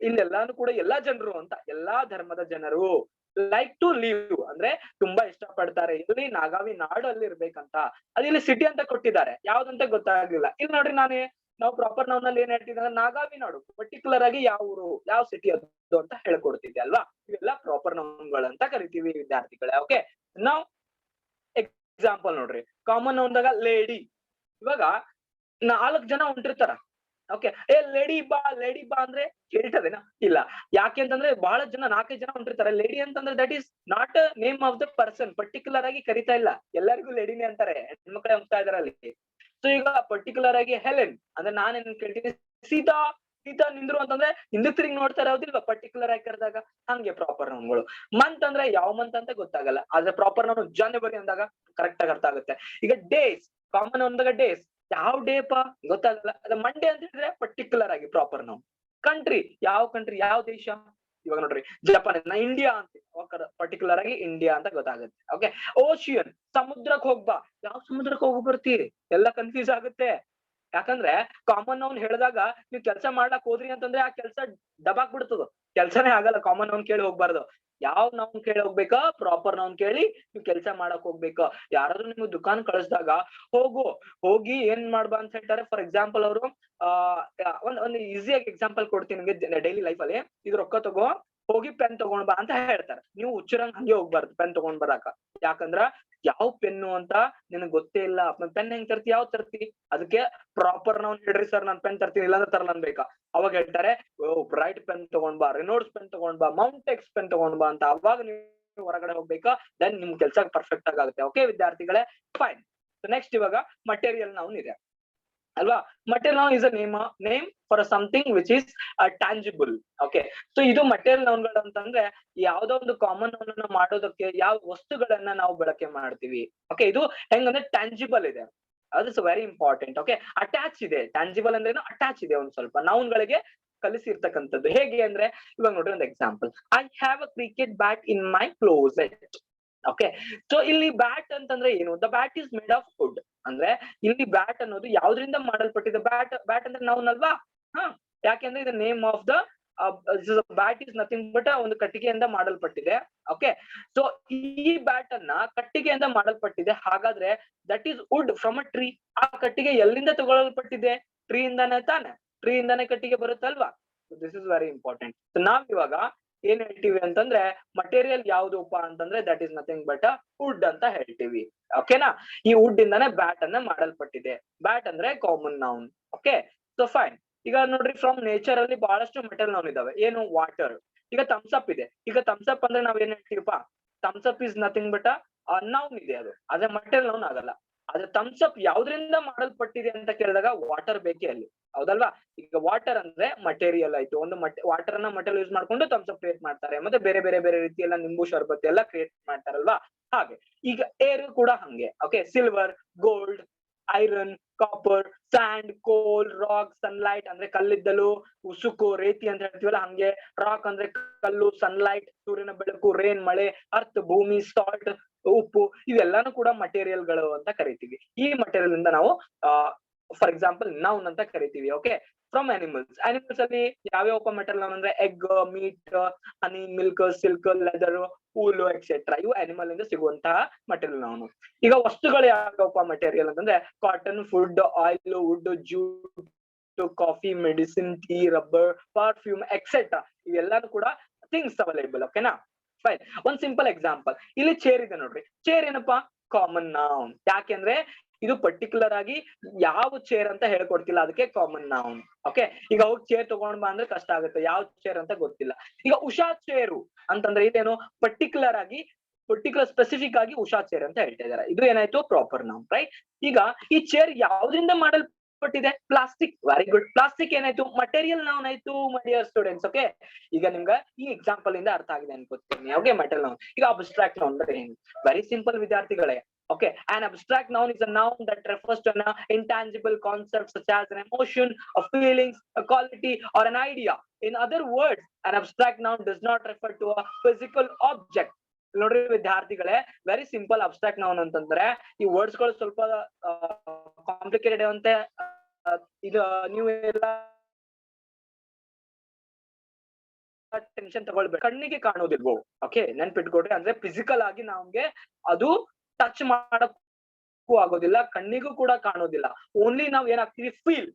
[SPEAKER 1] ಇಲ್ಲೆಲ್ಲಾನು ಕೂಡ ಎಲ್ಲಾ ಜನರು ಅಂತ, ಎಲ್ಲಾ ಧರ್ಮದ ಜನರು. ಲೈಕ್ ಟು ಲಿವ್ ಅಂದ್ರೆ ತುಂಬಾ ಇಷ್ಟ ಪಡ್ತಾರೆ, ಇಲ್ಲಿ ನಾಗಾವಿ ನಾಡು ಅಲ್ಲಿ ಇರ್ಬೇಕಂತ. ಅದು ಇಲ್ಲಿ ಸಿಟಿ ಅಂತ ಕೊಟ್ಟಿದ್ದಾರೆ, ಯಾವ್ದಂತ ಗೊತ್ತಾಗ್ಲಿಲ್ಲ. ಇಲ್ಲಿ ನೋಡ್ರಿ ನಾವು ಪ್ರಾಪರ್ ನೌನ್ ಅಲ್ಲಿ ಏನ್ ಹೇಳ್ತಿದ್ದೆ, ನಾಗಾವಿ ನಾಡು ಪರ್ಟಿಕ್ಯುಲರ್ ಆಗಿ ಯಾವ ಊರು, ಯಾವ ಸಿಟಿ ಅದು ಅಂತ ಹೇಳ್ಕೊಡ್ತಿದ್ದೆ ಅಲ್ವಾ. ಇವೆಲ್ಲ ಪ್ರಾಪರ್ ನೌನ್ಗಳಂತ ಕರಿತೀವಿ ವಿದ್ಯಾರ್ಥಿಗಳೇ. ಓಕೆ, ನಾವು ಎಕ್ಸಾಂಪಲ್ ನೋಡ್ರಿ, ಕಾಮನ್ ನೌನ್ದಾಗ ಲೇಡಿ. ಇವಾಗ 4 ಜನ ಹೊಂಟಿರ್ತಾರ. ಓಕೆ, ಲೇಡಿ ಬಾ ಅಂದ್ರೆ ಕೇಳ್ತದೇನಾ, ಇಲ್ಲ. ಯಾಕೆ ಅಂತಂದ್ರೆ ಬಹಳ ಜನ 4 ಜನ ಹೊಂಟಿರ್ತಾರೆ. ಲೇಡಿ ಅಂತಂದ್ರೆ that is not name of the person, particular ಆಗಿ ಕರಿತಾ ಇಲ್ಲ, ಎಲ್ಲರಿಗೂ ಲೇಡಿನೇ ಅಂತಾರೆ, ಹೆಣ್ಮಕ್ಳೇ ಹೋಗ್ತಾ ಇದಾರೆ ಅಲ್ಲಿ. ಸೊ ಈಗ ಪರ್ಟಿಕ್ಯುಲರ್ ಆಗಿ ಹೆಲೆನ್ ಅಂದ್ರೆ ನಾನೇನ್ ಕೇಳ್ತೀನಿ, ಸೀತಾ ನಿಂದ್ರು ಅಂತಂದ್ರೆ ಹಿಂದಕ್ ತಿರುಗಿ ನೋಡ್ತಾರೆ, ಹೌದಿಲ್ವಾ, ಪರ್ಟಿಕ್ಯುಲರ್ ಆಗಿ ಕರೆದಾಗ. ಹಂಗೆ ಪ್ರಾಪರ್ ನೌನ್ಗಳು. ಮಂತ್ ಅಂದ್ರೆ ಯಾವ ಮಂತ್ ಅಂತ ಗೊತ್ತಾಗಲ್ಲ, ಆದ್ರೆ ಪ್ರಾಪರ್ ನೌನ್ ಜನವರಿ ಅಂದಾಗ ಕರೆಕ್ಟ್ ಆಗಿ ಅರ್ಥ ಆಗುತ್ತೆ. ಈಗ ಡೇಸ್, ಕಾಮನ್ ನೌನ್ದಾಗ ಡೇಸ್, ಯಾವ ಡೇ ಪಾ ಗೊತ್ತಾಗಲ್ಲ, ಅದ ಮಂಡೇ ಅಂತ ಹೇಳಿದ್ರೆ ಪರ್ಟಿಕ್ಯುಲರ್ ಆಗಿ ಪ್ರಾಪರ್ ನೌನ್. ಕಂಟ್ರಿ, ಯಾವ ಕಂಟ್ರಿ, ಯಾವ ದೇಶ. ಇವಾಗ ನೋಡ್ರಿ ಜಪಾನ್, ಇಂಡಿಯಾ ಅಂತ ಪರ್ಟಿಕ್ಯುಲರ್ ಆಗಿ ಇಂಡಿಯಾ ಅಂತ ಗೊತ್ತಾಗುತ್ತೆ. ಓಕೆ, ಓಷಿಯನ್, ಸಮುದ್ರಕ್ಕೆ ಹೋಗ್ಬಾ, ಯಾವ ಸಮುದ್ರಕ್ಕೆ ಹೋಗಿ ಬರ್ತೀರಿ, ಎಲ್ಲ ಕನ್ಫ್ಯೂಸ್ ಆಗುತ್ತೆ. ಯಾಕಂದ್ರೆ ಕಾಮನ್ ನೌನ್ ಹೇಳಿದಾಗ ನೀವು ಕೆಲಸ ಮಾಡ್ಲಕ್ ಹೋದ್ರಿ ಅಂತಂದ್ರೆ ಆ ಕೆಲಸ ದಬಾಕ್ ಬಿಡ್ತದ, ಕೆಲ್ಸನೇ ಆಗಲ್ಲ. ಕಾಮನ್ ನೌನ್ ಕೇಳಿ ಹೋಗ್ಬಾರ್ದು, ಯಾವ ನೌನ್ ಕೇಳಿ ಹೋಗ್ಬೇಕಾ, ಪ್ರಾಪರ್ ನೌನ್ ಕೇಳಿ ನೀವು ಕೆಲಸ ಮಾಡಕ್ ಹೋಗ್ಬೇಕು. ಯಾರಾದ್ರೂ ನಿಮ್ಗೆ ದುಕಾನ್ ಕಳಿಸಿದಾಗ ಹೋಗಿ ಏನ್ ಮಾಡ್ಬಾ ಅಂತ ಹೇಳ್ತಾರೆ. ಫಾರ್ ಎಕ್ಸಾಂಪಲ್ ಅವರು ಒಂದ್ ಈಸಿಯಾಗಿ ಎಕ್ಸಾಂಪಲ್ ಕೊಡ್ತೀನಿ ನಿಮ್ಗೆ ಡೈಲಿ ಲೈಫ್ ಅಲ್ಲಿ. ಇದು ರೊಕ್ಕ ತಗೋ, ಹೋಗಿ ಪೆನ್ ತಗೊಂಡ್ ಬಾ ಅಂತ ಹೇಳ್ತಾರೆ. ನೀವು ಹುಚ್ಚರಂಗ್ ಹಂಗೆ ಹೋಗ್ಬಾರ್ದು ಪೆನ್ ತಗೊಂಡ್ ಬರಾಕ. ಯಾಕಂದ್ರ ಯಾವ ಪೆನ್ನು ಅಂತ ನಿನಗ್ ಗೊತ್ತೇ ಇಲ್ಲ. ಪೆನ್ ಹೆಂಗ್ ತರ್ತಿ, ಯಾವ ತರ್ತಿ, ಅದಕ್ಕೆ ಪ್ರಾಪರ್ ನೌನ್ ಹೇಳ್ರಿ ಸರ್, ನಾನ್ ಪೆನ್ ತರ್ತೀನಿ, ಇಲ್ಲಾಂದ್ರೆ ತರಲ್ಲ ಅನ್ಬೇಕಾ. ಅವಾಗ ಹೇಳ್ತಾರೆ ಬ್ರೈಟ್ ಪೆನ್ ತಗೊಂಡ್ ಬಾ, ರೆನೋಲ್ಡ್ಸ್ ಪೆನ್ ತಗೊಂಡ್ ಬಾ, ಮೌಂಟೆಕ್ಸ್ ಪೆನ್ ತಗೊಂಡ್ ಬಾ ಅಂತ. ಅವಾಗ ನೀವು ಹೊರಗಡೆ ಹೋಗ್ಬೇಕಾ, ದೆನ್ ನಿಮ್ ಕೆಲ್ಸ ಪರ್ಫೆಕ್ಟ್ ಆಗುತ್ತೆ. ಓಕೆ ವಿದ್ಯಾರ್ಥಿಗಳೇ, ಫೈನ್. ನೆಕ್ಸ್ಟ್ ಇವಾಗ ಮಟೀರಿಯಲ್ ನೌನ್ ಇದೆ ಅಲ್ವಾ. Material noun is a name for something which is tangible. Okay, so ಇದು ಮಟೀರಿಯಲ್ ನೌನ್ಗಳು ಅಂತಂದ್ರೆ ಯಾವ್ದೋ ಒಂದು ಕಾಮನ್ ನೌನ್ ಮಾಡೋದಕ್ಕೆ ಯಾವ ವಸ್ತುಗಳನ್ನ ನಾವು ಬಳಕೆ ಮಾಡ್ತೀವಿ. ಓಕೆ, ಇದು ಹೆಂಗಂದ್ರೆ ಟ್ಯಾಂಜಿಬಲ್ ಇದೆ, ಅದು ವೆರಿ ಇಂಪಾರ್ಟೆಂಟ್. ಓಕೆ, ಅಟ್ಯಾಚ್ ಇದೆ. ಟ್ಯಾಂಜಿಬಲ್ ಅಂದ್ರೆ ಅಟ್ಯಾಚ್ ಇದೆ ಒಂದ್ ಸ್ವಲ್ಪ ನೌನ್ಗಳಿಗೆ ಕಲಿಸಿರ್ತಕ್ಕಂಥದ್ದು. ಹೇಗೆ ಅಂದ್ರೆ ಇವಾಗ ನೋಡ್ರಿ ಒಂದು example, I have a cricket bat in my closet. Okay, so ಇಲ್ಲಿ ಬ್ಯಾಟ್ ಅಂತಂದ್ರೆ ಏನು, the bat is made of wood. ಅಂದ್ರೆ ಇಲ್ಲಿ ಬ್ಯಾಟ್ ಅನ್ನೋದು ಯಾವ್ದ್ರಿಂದ ಮಾಡಲ್ಪಟ್ಟಿದೆ, ಬ್ಯಾಟ್ ಅಂದ್ರೆ ನೌನ್ ಅಲ್ವಾ. ಯಾಕೆಂದ್ರೆ ಇದು name of the bat is nothing but ಒಂದು ಕಟ್ಟಿಗೆಯಿಂದ ಮಾಡಲ್ಪಟ್ಟಿದೆ. ಓಕೆ, ಸೊ ಈ ಬ್ಯಾಟ್ ಅನ್ನ ಕಟ್ಟಿಗೆಯಿಂದ ಮಾಡಲ್ಪಟ್ಟಿದೆ. ಹಾಗಾದ್ರೆ that is wood from a tree. ಆ ಕಟ್ಟಿಗೆ ಎಲ್ಲಿಂದ ತಗೊಳ್ಳಲ್ಪಟ್ಟಿದೆ? ಟ್ರೀ ಇಂದಾನೆ ತಾನೆ. ಟ್ರೀ ಇಂದಾನೆ ಕಟ್ಟಿಗೆ ಬರುತ್ತಲ್ವಾ? This is very important. ನಾವ್ ಇವಾಗ ಏನ್ ಹೇಳ್ತೀವಿ ಅಂತಂದ್ರೆ ಮಟೀರಿಯಲ್ ಯಾವ್ದಪ್ಪ ಅಂತಂದ್ರೆ that is nothing but a wood ಅಂತ ಹೇಳ್ತೀವಿ. ಓಕೆನಾ? ಈ ವುಡ್ ಇಂದಾನೆ ಬ್ಯಾಟ್ ಅನ್ನ ಮಾಡಲ್ಪಟ್ಟಿದೆ. ಬ್ಯಾಟ್ ಅಂದ್ರೆ common noun. Okay, so fine. ಈಗ ನೋಡ್ರಿ, ಫ್ರಮ್ ನೇಚರ್ ಅಲ್ಲಿ ಬಹಳಷ್ಟು ಮೆಟಲ್ ನೌನ್ ಇದಾವೆ. ಏನು? ವಾಟರ್. ಈಗ ಥಮ್ಸ್ ಅಪ್ ಇದೆ. ಈಗ ಥಮ್ಸ್ ಅಪ್ ಅಂದ್ರೆ ನಾವ್ ಏನ್ ಹೇಳ್ತೀವಪ್ಪ? Thumbs up is nothing but a noun ಇದೆ ಅದು. ಆದ್ರೆ ಮಟೀರಿಯಲ್ ನೌನ್ ಆಗಲ್ಲ. ಆದ್ರೆ ಥಮ್ಸ್ ಅಪ್ ಯಾವ್ದ್ರಿಂದ ಮಾಡಲ್ಪಟ್ಟಿದೆ ಅಂತ ಕೇಳಿದಾಗ ವಾಟರ್ ಬೇಕೇ ಅಲ್ಲಿ, ಹೌದಲ್ವಾ? ಈಗ ವಾಟರ್ ಅಂದ್ರೆ ಮಟೀರಿಯಲ್ ಆಯ್ತು. ಒಂದು ವಾಟರ್ ಅನ್ನ ಮಟೀರಿಯಲ್ ಯೂಸ್ ಮಾಡ್ಕೊಂಡು ಥಮ್ಸ್ ಅಪ್ ಕ್ರಿಯೇಟ್ ಮಾಡ್ತಾರೆ. ಮತ್ತೆ ಬೇರೆ ಬೇರೆ ಬೇರೆ ರೀತಿ ಎಲ್ಲ ನಿಂಬು ಶರ್ಬತ್ ಎಲ್ಲ ಕ್ರಿಯೇಟ್ ಮಾಡ್ತಾರಲ್ವಾ? ಹಾಗೆ ಈಗ ಏರ್ ಕೂಡ ಹಂಗೆ. Okay, silver, gold, iron, copper, sand, coal, rock, sunlight ಅಂದ್ರೆ ಕಲ್ಲಿದ್ದಲು, ಉಸುಕು, ರೇತಿ ಅಂತ ಹೇಳ್ತೀವಲ್ಲ ಹಂಗೆ. ರಾಕ್ ಅಂದ್ರೆ ಕಲ್ಲು, ಸನ್ಲೈಟ್ ಸೂರ್ಯನ ಬೆಳಕು, ರೇನ್ ಮಳೆ, ಅರ್ತ್ ಭೂಮಿ, ಸಾಲ್ಟ್ ಉಪ್ಪು, ಇವೆಲ್ಲಾನು ಕೂಡ ಮಟೀರಿಯಲ್ ಗಳು ಅಂತ ಕರಿತೀವಿ. ಈ ಮಟೀರಿಯಲ್ ಇಂದ ನಾವು ಫಾರ್ ಎಕ್ಸಾಂಪಲ್ ನೌನ್ ಅಂತ ಕರಿತೀವಿ. Okay, from animals. ಅನಿಮಲ್ಸ್ ಅಲ್ಲಿ ಯಾವ್ಯಾವ ಮೆಟೀರಿಯಲ್ ನೌನ್ ಅಂದ್ರೆ egg, meat, honey, milk, silk, leather, wool etcetera. ಇವು ಅನಿಮಲ್ ಇಂದ ಸಿಗುವಂತಹ ಮಟೀರಿಯಲ್ ನೌನ್. ಈಗ ವಸ್ತುಗಳು ಯಾವ್ಯಾವಪ್ಪ ಮಟೀರಿಯಲ್ ಅಂತಂದ್ರೆ cotton, food, oil, wood, jute, coffee, medicine, tea, rubber, perfume etcetera. ಇವೆಲ್ಲಾನು ಕೂಡ ಥಿಂಗ್ಸ್ ಅವೈಲೇಬಲ್. ಓಕೆನಾ? ಫೈನ್. ಒಂದ್ ಸಿಂಪಲ್ ಎಕ್ಸಾಂಪಲ್, ಇಲ್ಲಿ ಚೇರ್ ಇದೆ ನೋಡ್ರಿ. ಚೇರ್ ಏನಪ್ಪಾ? Common noun. ಯಾಕೆಂದ್ರೆ ಇದು ಪರ್ಟಿಕ್ಯುಲರ್ ಆಗಿ ಯಾವ ಚೇರ್ ಅಂತ ಹೇಳ್ಕೊಡ್ತಿಲ್ಲ, ಅದಕ್ಕೆ ಕಾಮನ್ ನೌನ್. ಓಕೆ, ಈಗ ಹೋಗಿ ಚೇರ್ ತಗೊಂಡ್ ಬಾ ಅಂದ್ರೆ ಕಷ್ಟ ಆಗುತ್ತೆ, ಯಾವ ಚೇರ್ ಅಂತ ಗೊತ್ತಿಲ್ಲ. ಈಗ ಉಷಾ ಚೇರು ಅಂತಂದ್ರೆ ಇದೇನು? ಪರ್ಟಿಕ್ಯುಲರ್ ಸ್ಪೆಸಿಫಿಕ್ ಆಗಿ ಉಷಾ ಚೇರ್ ಅಂತ ಹೇಳ್ತಾ ಇದಾರೆ. ಇದು ಏನಾಯ್ತು? Proper noun, right? ಈಗ ಈ ಚೇರ್ ಯಾವ್ದ್ರಿಂದ ಮಾಡಲ್ಪಟ್ಟಿದೆ? ಪ್ಲಾಸ್ಟಿಕ್. Very good. ಪ್ಲಾಸ್ಟಿಕ್ ಏನಾಯ್ತು? ಮಟೀರಿಯಲ್ ನೌನ್ ಆಯ್ತು ಮೈ ಡಿಯರ್ ಸ್ಟೂಡೆಂಟ್ಸ್. ಓಕೆ, ಈಗ ನಿಮ್ಗ ಈ ಎಕ್ಸಾಂಪಲ್ ಇಂದ ಅರ್ಥ ಆಗಿದೆ ಅನ್ಕೋತೀನಿ. Okay, metal noun. ಈಗ ಅಬ್ಸ್ಟ್ರಾಕ್ಟ್ ನೌನ್ ಅಂದ್ರೆ ಏನು? ವೆರಿ ಸಿಂಪಲ್ ವಿದ್ಯಾರ್ಥಿಗಳೇ. Okay, an abstract noun is a noun that refers to an intangible concept such as an emotion, a feelings, a quality, or an idea. In other words, an abstract noun does not refer to a physical object. ನೋಡ್ರಿ ವಿದ್ಯಾರ್ಥಿಗಳೇ, very simple abstract noun ಅಂತಂದ್ರೆ ಈ words ಗಳು ಸ್ವಲ್ಪ complicated ಅಂತೆ. ಇದು ನೀವು ಎಲ್ಲ ಟೆನ್ಷನ್ ತಗೊಳ್ಬೇಕು. ಕಣ್ಣಿಗೆ ಕಾಣೋದಿಲ್ವೋ? ಓಕೆ, ನೆನ್ಪಿಟ್ಕೊಡ್ರಿ. ಅಂದ್ರೆ ಫಿಸಿಕಲ್ ಆಗಿ ನಮ್ಗೆ ಅದು ಟಚ್ ಮಾಡಕ್ಕೂ ಆಗೋದಿಲ್ಲ, ಕಣ್ಣಿಗೂ ಕೂಡ ಕಾಣೋದಿಲ್ಲ. ಓನ್ಲಿ ನಾವ್ ಏನಾಗ್ತೀವಿ? ಫೀಲ್.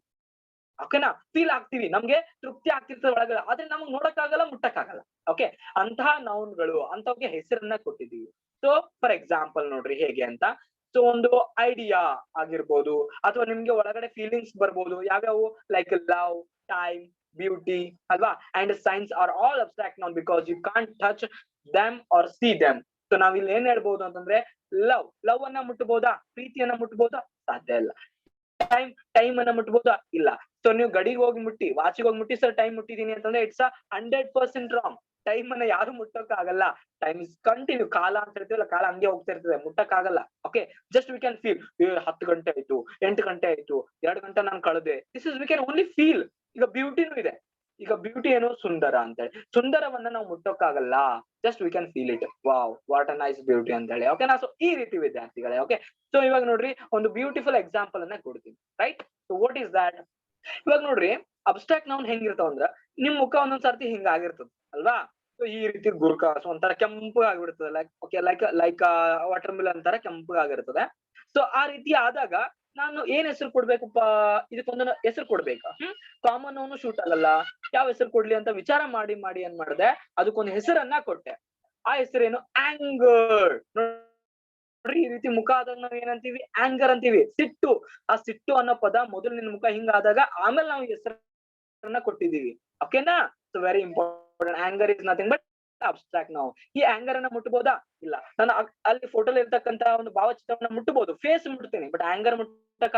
[SPEAKER 1] ಓಕೆನಾ? ಫೀಲ್ ಆಗ್ತೀವಿ, ನಮ್ಗೆ ತೃಪ್ತಿ ಆಗ್ತಿರ್ತದೆ ಒಳಗಡೆ, ಆದ್ರೆ ನಮಗ್ ನೋಡಕ್ಕಾಗಲ್ಲ, ಮುಟ್ಟಕ್ಕಾಗಲ್ಲ. ಓಕೆ, ಅಂತಹ ನೌನ್ಗಳು, ಅಂತವ್ಗೆ ಹೆಸರನ್ನ ಕೊಟ್ಟಿದೀವಿ. ಸೊ ಫಾರ್ ಎಕ್ಸಾಂಪಲ್ ನೋಡ್ರಿ ಹೇಗೆ ಅಂತ. ಸೊ ಒಂದು ಐಡಿಯಾ ಆಗಿರ್ಬೋದು, ಅಥವಾ ನಿಮ್ಗೆ ಒಳಗಡೆ ಫೀಲಿಂಗ್ಸ್ ಬರ್ಬೋದು. ಯಾವ್ಯಾವು? ಲೈಕ್ ಲವ್, ಟೈಮ್, ಬ್ಯೂಟಿ, ಅಲ್ವಾ? And science are all abstract noun because you can't touch them or see them. So ನಾವ್ ಇಲ್ಲಿ ಏನ್ ಹೇಳ್ಬೋದು ಅಂತಂದ್ರೆ ಲವ್ ಅನ್ನ ಮುಟ್ಟಬಹುದಾ? ಪ್ರೀತಿಯನ್ನ ಮುಟ್ಟಬಹುದಾ? ಸಾಧ್ಯ ಇಲ್ಲ. ಟೈಮ್ ಅನ್ನ ಮುಟ್ಟಬಹುದಾ? ಇಲ್ಲ. ಸೊ ನೀವು ಗಡಿಗೆ ಹೋಗಿ ಮುಟ್ಟಿ, ವಾಚಿಗೆ ಹೋಗಿ ಮುಟ್ಟಿ, ಸರ್ ಟೈಮ್ ಮುಟ್ಟಿದೀನಿ ಅಂತಂದ್ರೆ ಇಟ್ಸ್ 100% ರಾಂಗ್. ಟೈಮ್ ಅನ್ನ ಯಾರು ಮುಟ್ಟಕ್ ಆಗಲ್ಲ. Time is continue. ಕಾಲ ಅಂತ ಹೇಳ್ತೀವಲ್ಲ, ಕಾಲ ಹಂಗೆ ಹೋಗ್ತಾ ಇರ್ತದೆ, ಮುಟ್ಟಕ್ ಆಗಲ್ಲ. Okay, just we can feel. 10 ಗಂಟೆ ಆಯ್ತು, 8 ಗಂಟೆ ಆಯ್ತು, 2 ಗಂಟೆ ನಾನು ಕಳೆದೆ. This is we can only feel. ಈಗ ಬ್ಯೂಟಿನೂ ಇದೆ. ಈಗ ಬ್ಯೂಟಿ ಏನು? ಸುಂದರ ಅಂತ ಹೇಳಿ. ಸುಂದರವನ್ನ ನಾವು ಮುಟ್ಟೋಕ್ಕಾಗಲ್ಲ, just we can feel it. Wow, what a nice beauty ಅಂತ ಹೇಳಿ. ಓಕೆನಾ? ಸೊ ಈ ರೀತಿ ವಿದ್ಯಾರ್ಥಿಗಳೇ. ಓಕೆ, ಸೊ ಇವಾಗ ನೋಡ್ರಿ ಒಂದು ಬ್ಯೂಟಿಫುಲ್ ಎಕ್ಸಾಂಪಲ್ ಅನ್ನ ಕೊಡ್ತೀನಿ, right? So what is that? ಇವಾಗ ನೋಡ್ರಿ, ಅಬ್ಸ್ಟ್ರಾಕ್ಟ್ ನೌನ್ ಹೆಂಗಿರ್ತಾವ ಅಂದ್ರ, ನಿಮ್ ಮುಖ ಒಂದೊಂದ್ ಸರ್ತಿ ಹಿಂಗ ಆಗಿರ್ತದ ಅಲ್ವಾ? ಸೊ ಈ ರೀತಿ ಗುರ್ಕ ಒಂಥರ ಕೆಂಪು ಆಗಿಬಿಡ್ತದೆ. ಲೈಕ್ ವಾಟರ್ ಮಿಲನ್ ಅಂತಾರ ಕೆಂಪು ಆಗಿರ್ತದೆ. ಸೊ ಆ ರೀತಿ ಆದಾಗ ನಾನು ಏನ್ ಹೆಸರು ಕೊಡ್ಬೇಕಪ್ಪ? ಇದಕ್ಕೊಂದು ಹೆಸರು ಕೊಡ್ಬೇಕಾ? ಕಾಮನ್ ನೌನು ಶೂಟ್ ಆಗಲ್ಲ. ಯಾವ ಹೆಸರು ಕೊಡ್ಲಿ ಅಂತ ವಿಚಾರ ಮಾಡಿ ಏನ್ ಮಾಡಿದೆ, ಅದಕ್ಕೊಂದು ಹೆಸರನ್ನ ಕೊಟ್ಟೆ. ಆ ಹೆಸರೇನು? ಆಂಗರ್. ನೋಡ್ರಿ, ಈ ರೀತಿ ಮುಖ ಆದಾಗ ನಾವ್ ಏನಂತೀವಿ? ಆಂಗರ್ ಅಂತೀವಿ. ಸಿಟ್ಟು. ಆ ಸಿಟ್ಟು ಅನ್ನೋ ಪದ ಮೊದಲು ನಿನ್ ಮುಖ ಹಿಂಗ ಆದಾಗ ಆಮೇಲೆ ನಾವು ಹೆಸರನ್ನ ಕೊಟ್ಟಿದೀವಿ. ಓಕೆನಾ? So very important. Anger is nothing but abstract noun. ಈ ಆಂಗರ್ ಅನ್ನ ಮುಟ್ಟಬಹುದಾ? ಇಲ್ಲ. ನಾನು ಅಲ್ಲಿ ಫೋಟೋಲ್ ಇರ್ತಕ್ಕಂತ ಒಂದು ಭಾವಚಿತ್ರವನ್ನ ಮುಟ್ಟಬಹುದು, ಫೇಸ್ ಮುಟ್ತೀನಿ, ಬಟ್ ಆಂಗರ್ ಮುಟ್ಟಕ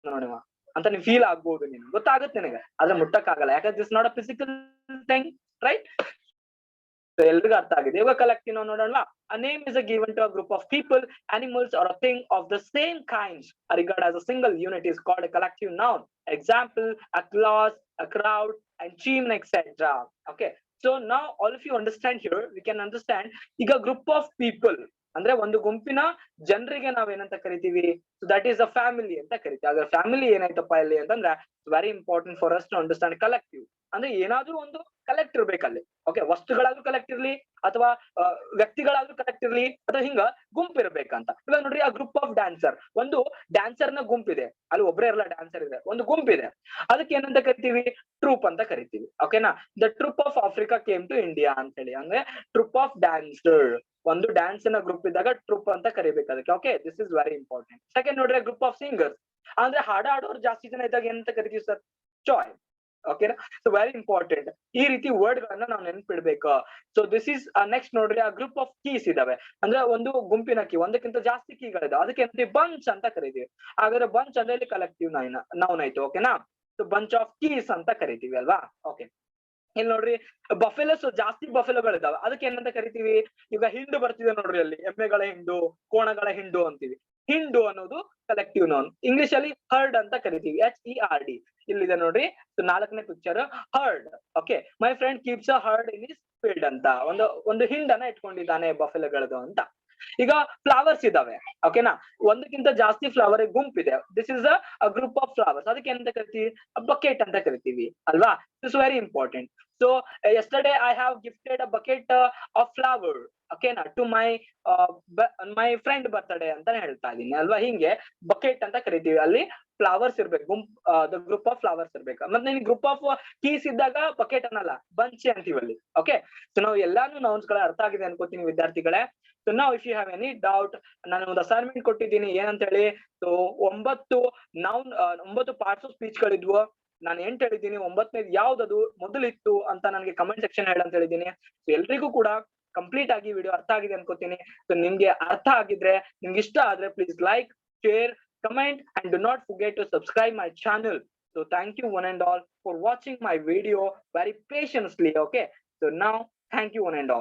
[SPEAKER 1] ನೋಡಿವ ಅಂತ ನೀನ್ ಫೀಲ್ ಆಗ್ಬಹುದು, ನೀನು ಗೊತ್ತಾಗುತ್ತೆ ನಿನಗೆ, ಆದ್ರೆ ಮುಟ್ಟಕ್ಕಾಗಲ್ಲ. ಯಾಕಂದ್ರೆ this not a physical thing, right? ಎಲ್ರಿಗೂ ಅರ್ಥ ಆಗಿದೆ. ಇವಾಗ ಕಲೆಕ್ಟಿವ್ ನಾವು ನೋಡೋಣ. A name is a given to a group of people, animals, or a thing of the same kind regarded as a single unit is called a collective noun. Example: a class, a crowd, and team, etc. Okay, so now all of you understand here. We can understand. ಈಗ group of people ಅಂದ್ರೆ ಒಂದು ಗುಂಪಿನ ಜನರಿಗೆ ನಾವೇನಂತ ಕರಿತೀವಿ, so that is a family ಅಂತ ಕರಿತೀವಿ. ಆದ್ರೆ ಫ್ಯಾಮಿಲಿ ಏನಾಯ್ತಪ್ಪ ಇಲ್ಲಿ ಅಂತಂದ್ರೆ very important for us to understand collective. ಅಂದ್ರೆ ಏನಾದ್ರೂ ಒಂದು ಕಲೆಕ್ಟ್ ಇರ್ಬೇಕಲ್ಲಿ. ಓಕೆ, ವಸ್ತುಗಳಾದ್ರೂ ಕಲೆಕ್ಟ್ ಇರ್ಲಿ ಅಥವಾ ವ್ಯಕ್ತಿಗಳಾದ್ರೂ ಕಲೆಕ್ಟ್ ಇರ್ಲಿ ಅಥವಾ ಹಿಂಗ ಗುಂಪು ಇರ್ಬೇಕಂತ. ಇವಾಗ ನೋಡ್ರಿ, ಆ ಗ್ರೂಪ್ ಆಫ್ ಡ್ಯಾನ್ಸರ್, ಒಂದು ಡ್ಯಾನ್ಸರ್ ನ ಗುಂಪಿದೆ, ಅಲ್ಲಿ ಒಬ್ಬರೇ ಇರಲ್ಲ, ಡ್ಯಾನ್ಸರ್ ಇದೆ, ಒಂದು ಗುಂಪಿದೆ, ಅದಕ್ಕೆ ಏನಂತ ಕರಿತೀವಿ, ಟ್ರೂಪ್ ಅಂತ ಕರಿತೀವಿ. ಓಕೆನಾ, the troop of Africa came to India ಅಂತ ಹೇಳಿ, ಅಂದ್ರೆ ಟ್ರೂಪ್ ಆಫ್ ಡ್ಯಾನ್ಸರ್, ಒಂದು ಡ್ಯಾನ್ಸ್ ನ ಗ್ರೂಪ್ ಇದ್ದಾಗ ಟ್ರೂಪ್ ಅಂತ ಕರಿಬೇಕು ಅದಕ್ಕೆ. Okay, this is very important. Second ನೋಡ್ರಿ, ಗ್ರೂಪ್ ಆಫ್ ಸಿಂಗರ್ಸ್, ಅಂದ್ರೆ ಹಾಡ ಆಡೋರು ಜಾಸ್ತಿ ಜನ ಇದ್ದಾಗ ಏನಂತ ಕರಿತೀವಿ ಸರ್, ಚಾಯ್. ಓಕೆನಾ, ಸೊ ವೆರಿ ಇಂಪಾರ್ಟೆಂಟ್. ಈ ರೀತಿ ವರ್ಡ್ ಗಳನ್ನ ನಾವು ನೆನ್ಪಿಡ್ಬೇಕು. ಸೊ ದಿಸ್ ಇಸ್ ನೆಕ್ಸ್ಟ್ ನೋಡ್ರಿ, ಆ ಗ್ರೂಪ್ ಆಫ್ ಕೀಸ್ ಇದಾವೆ, ಅಂದ್ರೆ ಒಂದು ಗುಂಪಿನ ಕೀ, ಒಂದಕ್ಕಿಂತ ಜಾಸ್ತಿ ಕೀಗಳಿದಾವೆ, ಅದಕ್ಕೆ ಏನಂತೀವಿ, ಬಂಚ್ ಅಂತ ಕರಿತೀವಿ. ಹಾಗಾದ್ರೆ ಬಂಚ್ ಅಂದ್ರೆ ಇಲ್ಲಿ ಕಲೆಕ್ಟಿವ್ ನೌನ್ ಆಯ್ತು. ಓಕೆನಾ, ಸೊ ಬಂಚ್ ಆಫ್ ಕೀಸ್ ಅಂತ ಕರಿತೀವಿ ಅಲ್ವಾ. ಓಕೆ, ಇಲ್ಲಿ ನೋಡ್ರಿ, ಬಫೆಲೋಸ್, ಜಾಸ್ತಿ ಬಫೆಲೋಗಳಿದಾವೆ, ಅದಕ್ಕೆ ಏನಂತ ಕರಿತೀವಿ, ಈಗ ಹಿಂಡು ಬರ್ತಿದೆ ನೋಡ್ರಿ, ಅಲ್ಲಿ ಎಮ್ಮೆಗಳ ಹಿಂಡು, ಕೋಣಗಳ ಹಿಂಡು ಅಂತೀವಿ. ಹಿಂಡು ಅನ್ನೋದು ಕಲೆಕ್ಟಿವ್ ನೌನ್. ಇಂಗ್ಲಿಷ್ ಅಲ್ಲಿ ಹರ್ಡ್ ಅಂತ ಕರಿತೀವಿ, HERD. ಇಲ್ಲಿದೆ ನೋಡ್ರಿ, ನಾಲ್ಕನೇ picture, heard. Okay, my friend keeps a heard in is field ಅಂತ, ಒಂದು ಹಿಂಡನ್ನ ಇಟ್ಕೊಂಡಿದ್ದಾನೆ ಬಫೆಲೋಗಳದು ಅಂತ. ಈಗ ಫ್ಲವರ್ಸ್ ಇದಾವೆ, ಓಕೆನಾ, ಒಂದಕ್ಕಿಂತ ಜಾಸ್ತಿ ಫ್ಲವರ್ ಗುಂಪಿದೆ, this is a group of flowers, ಅದಕ್ಕೆ ಏನಂತ ಕರಿತೀವಿ, ಬಕೆಟ್ ಅಂತ ಕರಿತೀವಿ ಅಲ್ವಾ. This very important. So yesterday I have gifted a bucket of flower, ಓಕೆನಾ, ಟು ಮೈ ಫ್ರೆಂಡ್ ಬರ್ತ್ಡೇ ಅಂತ ಹೇಳ್ತಾ ಇದೀನಿ ಅಲ್ವಾ. ಹಿಂಗೆ ಬಕೆಟ್ ಅಂತ ಕರಿತೀವಿ, ಅಲ್ಲಿ ಫ್ಲವರ್ಸ್ ಇರ್ಬೇಕು, ದ ಗ್ರೂಪ್ ಆಫ್ ಫ್ಲವರ್ಸ್ ಇರ್ಬೇಕು. ಮತ್ತೆ ನಿನ್ ಗ್ರೂಪ್ ಆಫ್ ಕೀಸ್ ಇದ್ದಾಗ ಬಕೆಟ್ ಅನ್ನಲ್ಲ, ಬಂಚಿ ಅಂತೀವಿ ಅಲ್ಲಿ. ಓಕೆ, ಸೊ ನಾವು ಎಲ್ಲಾನು ನೌನ್ಸ್ ಗಳ ಅರ್ಥ ಆಗಿದೆ ಅನ್ಕೋತೀನಿ ವಿದ್ಯಾರ್ಥಿಗಳೇ. ಸೊ ನಾವು if you have any doubt, ನಾನು ಒಂದು ಅಸೈನ್ಮೆಂಟ್ ಕೊಟ್ಟಿದ್ದೀನಿ ಏನಂತ ಹೇಳಿ. ಸೊ 9 ಪಾರ್ಟ್ಸ್ ಆಫ್ ಸ್ಪೀಚ್ ಗಳಿದ್ವು, ನಾನು 8 ಹೇಳಿದ್ದೀನಿ, 9ನೇದು ಯಾವ್ದದು ಮೊದಲಿತ್ತು ಅಂತ ನನಗೆ ಕಮೆಂಟ್ ಸೆಕ್ಷನ್ ಹೇಳಂತ ಹೇಳಿದ್ದೀನಿ. ಸೊ ಎಲ್ರಿಗೂ ಕೂಡ ಕಂಪ್ಲೀಟ್ ಆಗಿ ವಿಡಿಯೋ ಅರ್ಥ ಆಗಿದೆ ಅನ್ಕೋತೀನಿ. ಸೊ ನಿಮ್ಗೆ ಅರ್ಥ ಆಗಿದ್ರೆ, ನಿಮ್ಗೆ ಇಷ್ಟ ಆದ್ರೆ please like, share, comment and do not forget to subscribe my channel. So thank you one and all for watching my video very patiently. Okay, so now thank you one and all.